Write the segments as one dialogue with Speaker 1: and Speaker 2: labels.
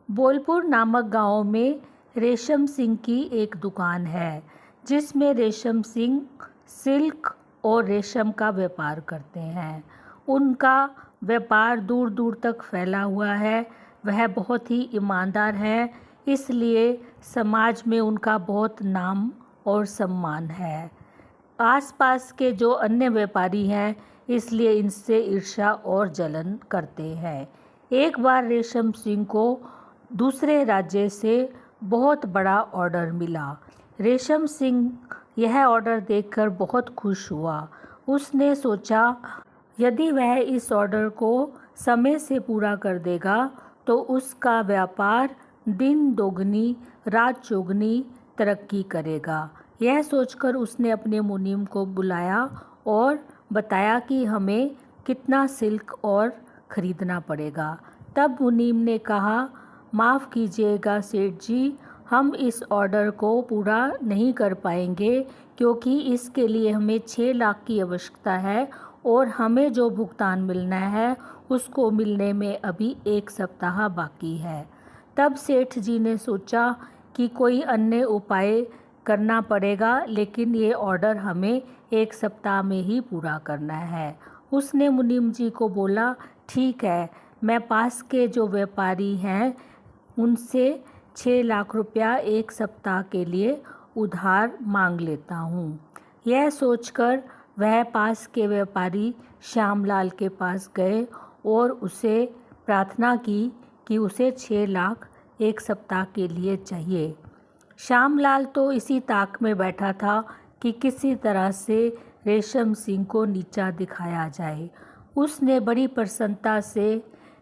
Speaker 1: बोलपुर नामक गांव में रेशम सिंह की एक दुकान है जिसमें रेशम सिंह सिल्क और रेशम का व्यापार करते हैं। उनका व्यापार दूर दूर तक फैला हुआ है। वह बहुत ही ईमानदार हैं, इसलिए समाज में उनका बहुत नाम और सम्मान है। आसपास के जो अन्य व्यापारी हैं इसलिए इनसे ईर्ष्या और जलन करते हैं। एक बार रेशम सिंह को दूसरे राज्य से बहुत बड़ा ऑर्डर मिला। रेशम सिंह यह ऑर्डर देखकर बहुत खुश हुआ। उसने सोचा यदि वह इस ऑर्डर को समय से पूरा कर देगा तो उसका व्यापार दिन दोगुनी रात चौगुनी तरक्की करेगा। यह सोचकर उसने अपने मुनीम को बुलाया और बताया कि हमें कितना सिल्क और ख़रीदना पड़ेगा। तब मुनीम ने कहा, माफ़ कीजिएगा सेठ जी, हम इस ऑर्डर को पूरा नहीं कर पाएंगे क्योंकि इसके लिए हमें 6 लाख की आवश्यकता है और हमें जो भुगतान मिलना है उसको मिलने में अभी 1 सप्ताह बाकी है। तब सेठ जी ने सोचा कि कोई अन्य उपाय करना पड़ेगा, लेकिन ये ऑर्डर हमें 1 सप्ताह में ही पूरा करना है। उसने मुनीम जी को बोला, ठीक है, मैं पास के जो व्यापारी हैं उनसे 6 लाख रुपया 1 सप्ताह के लिए उधार मांग लेता हूँ। यह सोचकर वह पास के व्यापारी श्यामलाल के पास गए और उसे प्रार्थना की कि उसे 6 लाख 1 सप्ताह के लिए चाहिए। श्यामलाल तो इसी ताक में बैठा था कि किसी तरह से रेशम सिंह को नीचा दिखाया जाए। उसने बड़ी प्रसन्नता से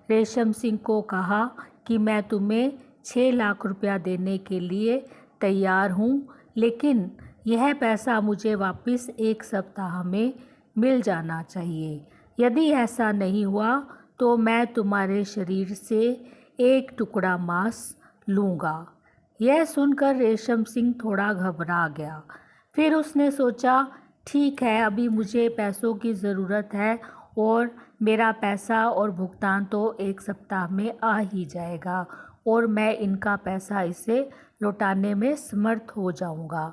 Speaker 1: रेशम सिंह को कहा कि मैं तुम्हें 6 लाख रुपया देने के लिए तैयार हूँ, लेकिन यह पैसा मुझे वापस 1 सप्ताह में मिल जाना चाहिए। यदि ऐसा नहीं हुआ तो मैं तुम्हारे शरीर से एक टुकड़ा मांस लूँगा। यह सुनकर रेशम सिंह थोड़ा घबरा गया। फिर उसने सोचा, ठीक है, अभी मुझे पैसों की ज़रूरत है और मेरा पैसा और भुगतान तो 1 सप्ताह में आ ही जाएगा और मैं इनका पैसा इसे लौटाने में समर्थ हो जाऊंगा।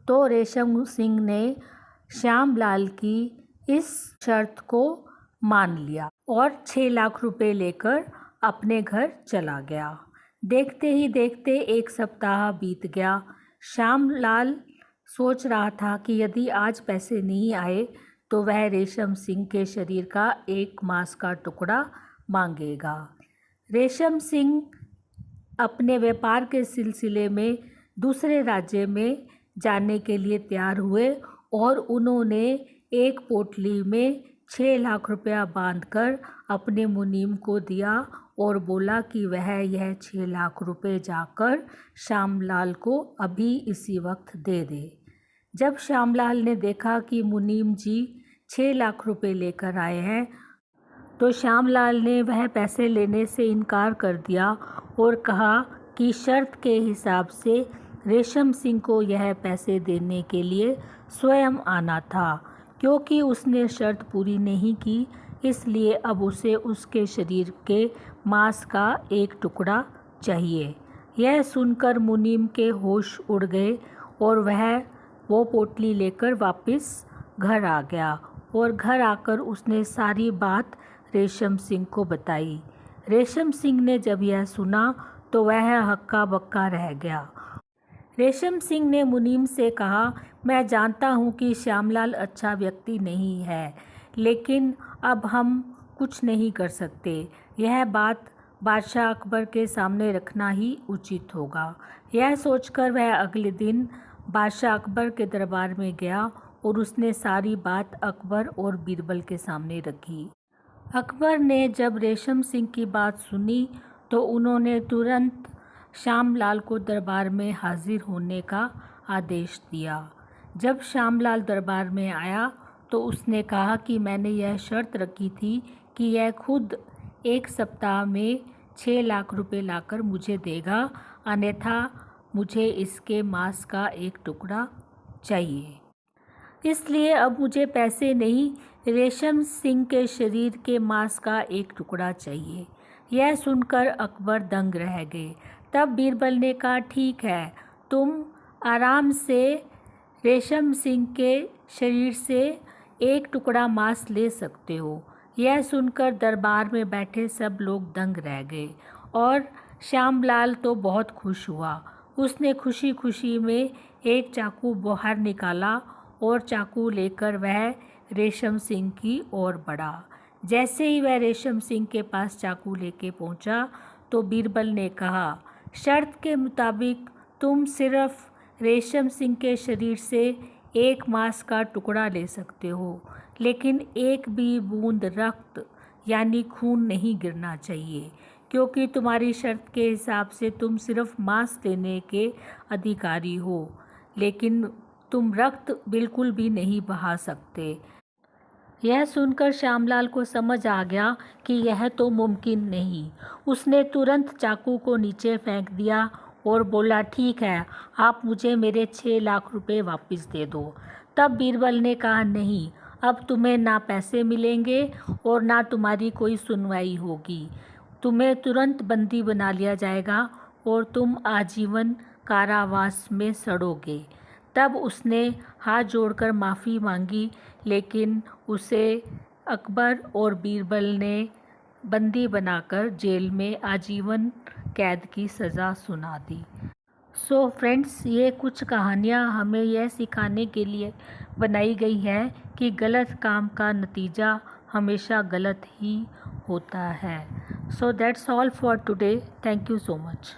Speaker 1: तो रेशम सिंह ने श्यामलाल की इस शर्त को मान लिया और 6 लाख रुपए लेकर अपने घर चला गया। देखते ही देखते 1 सप्ताह बीत गया। श्यामलाल सोच रहा था कि यदि आज पैसे नहीं आए तो वह रेशम सिंह के शरीर का 1 मांस का टुकड़ा मांगेगा। रेशम सिंह अपने व्यापार के सिलसिले में दूसरे राज्य में जाने के लिए तैयार हुए और उन्होंने एक पोटली में 6 लाख रुपया बांधकर अपने मुनीम को दिया और बोला कि वह यह 6 लाख रुपए जाकर श्यामलाल को अभी इसी वक्त दे दे। जब श्यामलाल ने देखा कि मुनीम जी 6 लाख रुपए लेकर आए हैं तो श्यामलाल ने वह पैसे लेने से इनकार कर दिया और कहा कि शर्त के हिसाब से रेशम सिंह को यह पैसे देने के लिए स्वयं आना था। क्योंकि उसने शर्त पूरी नहीं की, इसलिए अब उसे उसके शरीर के मांस का 1 टुकड़ा चाहिए। यह सुनकर मुनीम के होश उड़ गए और वह वो पोटली लेकर वापस घर आ गया और घर आकर उसने सारी बात रेशम सिंह को बताई। रेशम सिंह ने जब यह सुना तो वह हक्का बक्का रह गया। रेशम सिंह ने मुनीम से कहा, मैं जानता हूँ कि श्यामलाल अच्छा व्यक्ति नहीं है, लेकिन अब हम कुछ नहीं कर सकते। यह बात बादशाह अकबर के सामने रखना ही उचित होगा। यह सोचकर वह अगले दिन बादशाह अकबर के दरबार में गया और उसने सारी बात अकबर और बीरबल के सामने रखी। अकबर ने जब रेशम सिंह की बात सुनी तो उन्होंने तुरंत श्यामलाल को दरबार में हाजिर होने का आदेश दिया। जब श्यामलाल दरबार में आया तो उसने कहा कि मैंने यह शर्त रखी थी कि यह खुद 1 सप्ताह में 6 लाख रुपए लाकर मुझे देगा, अन्यथा मुझे इसके मांस का 1 टुकड़ा चाहिए। इसलिए अब मुझे पैसे नहीं, रेशम सिंह के शरीर के मांस का 1 टुकड़ा चाहिए। यह सुनकर अकबर दंग रह गए। तब बीरबल ने कहा, ठीक है, तुम आराम से रेशम सिंह के शरीर से एक टुकड़ा मांस ले सकते हो। यह सुनकर दरबार में बैठे सब लोग दंग रह गए और श्यामलाल तो बहुत खुश हुआ। उसने खुशी खुशी में एक चाकू बाहर निकाला और चाकू लेकर वह रेशम सिंह की ओर बढ़ा। जैसे ही वह रेशम सिंह के पास चाकू लेके पहुंचा तो बीरबल ने कहा, शर्त के मुताबिक तुम सिर्फ रेशम सिंह के शरीर से एक मांस का टुकड़ा ले सकते हो, लेकिन एक भी बूंद रक्त यानी खून नहीं गिरना चाहिए, क्योंकि तुम्हारी शर्त के हिसाब से तुम सिर्फ मांस लेने के अधिकारी हो, लेकिन तुम रक्त बिल्कुल भी नहीं बहा सकते। यह सुनकर श्यामलाल को समझ आ गया कि यह तो मुमकिन नहीं। उसने तुरंत चाकू को नीचे फेंक दिया और बोला, ठीक है, आप मुझे मेरे 6 लाख रुपए वापस दे दो। तब बीरबल ने कहा, नहीं, अब तुम्हें ना पैसे मिलेंगे और ना तुम्हारी कोई सुनवाई होगी। तुम्हें तुरंत बंदी बना लिया जाएगा और तुम आजीवन कारावास में सड़ोगे। तब उसने हाथ जोड़कर माफ़ी मांगी, लेकिन उसे अकबर और बीरबल ने बंदी बनाकर जेल में आजीवन कैद की सज़ा सुना दी। सो फ्रेंड्स, ये कुछ कहानियाँ हमें यह सिखाने के लिए बनाई गई है कि गलत काम का नतीजा हमेशा गलत ही होता है। So that's all for today. Thank you so much.